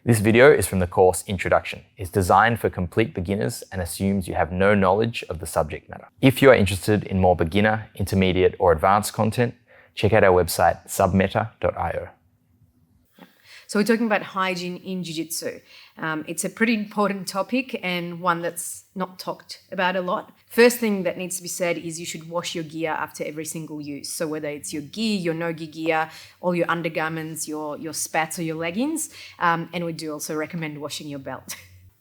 This video is from the course Introduction. It's designed for complete beginners and assumes you have no knowledge of the subject matter. If you are interested in more beginner, intermediate, or advanced content, check out our website submeta.io. So we're talking about hygiene in Jiu-Jitsu. It's a pretty important topic and one that's not talked about a lot. First thing that needs to be said is you should wash your gear after every single use. So whether it's your gi, your no-gi gear, all your undergarments, your spats or your leggings. And we do also recommend washing your belt.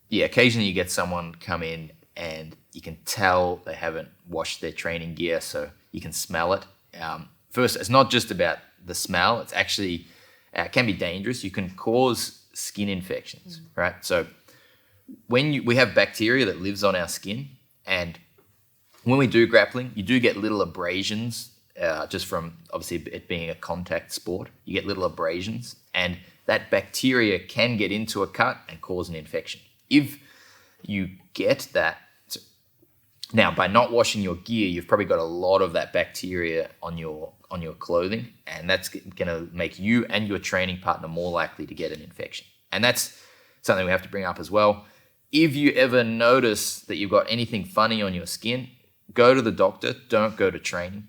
Yeah, occasionally you get someone come in and you can tell they haven't washed their training gear, so you can smell it. First, it's not just about the smell. It's actually can be dangerous. You can cause skin infections, right? So when we have bacteria that lives on our skin, and when we do grappling, you do get little abrasions just from obviously it being a contact sport. You get little abrasions, and that bacteria can get into a cut and cause an infection. If you get that, now by not washing your gear, you've probably got a lot of that bacteria on your clothing, and that's going to make you and your training partner more likely to get an infection. And that's something we have to bring up as well. If you ever notice that you've got anything funny on your skin, go to the doctor, don't go to training.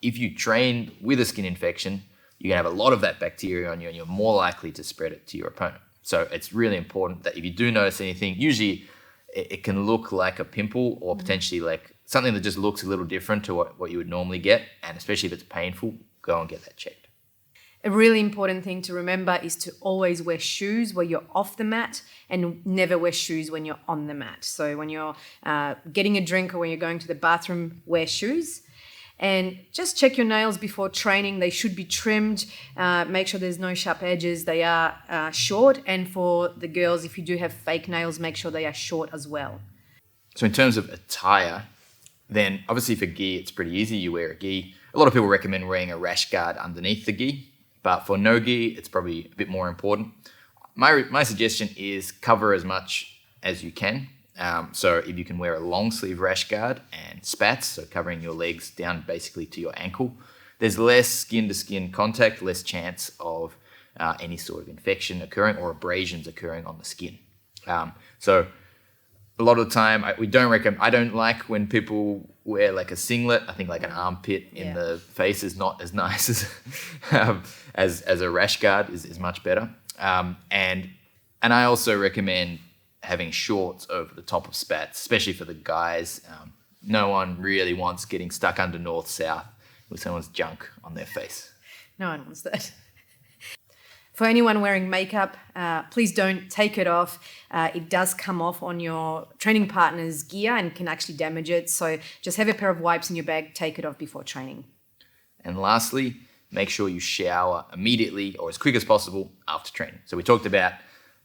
If you train with a skin infection, you're going to have a lot of that bacteria on you and you're more likely to spread it to your opponent. So it's really important that if you do notice anything, usually it can look like a pimple or potentially like something that just looks a little different to what you would normally get. And especially if it's painful, go and get that checked. A really important thing to remember is to always wear shoes where you're off the mat and never wear shoes when you're on the mat. So when you're getting a drink or when you're going to the bathroom, wear shoes. And just check your nails before training. They should be trimmed. Make sure there's no sharp edges. They are short. And for the girls, if you do have fake nails, make sure they are short as well. So in terms of attire, then obviously for gi, it's pretty easy. You wear a gi. A lot of people recommend wearing a rash guard underneath the gi. But for no gi, it's probably a bit more important. My suggestion is cover as much as you can. So if you can wear a long sleeve rash guard and spats, so covering your legs down basically to your ankle, there's less skin to skin contact, less chance of any sort of infection occurring or abrasions occurring on the skin. So a lot of the time, I don't like when people wear like a singlet. I think like an armpit in the face is not as nice as a rash guard is much better. And I also recommend having shorts over the top of spats, especially for the guys. No one really wants getting stuck under north-south with someone's junk on their face. No one wants that. For anyone wearing makeup, please don't take it off. It does come off on your training partner's gear and can actually damage it. So just have a pair of wipes in your bag, take it off before training. And lastly, make sure you shower immediately or as quick as possible after training. So we talked about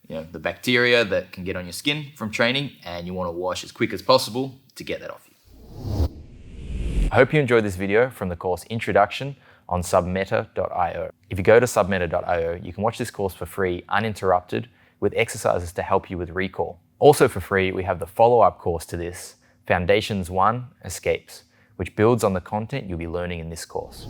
the bacteria that can get on your skin from training, and you want to wash as quick as possible to get that off you. I hope you enjoyed this video from the course Introduction on submeta.io. If you go to submeta.io, you can watch this course for free, uninterrupted, with exercises to help you with recall. Also for free, we have the follow-up course to this, Foundations 1 Escapes, which builds on the content you'll be learning in this course.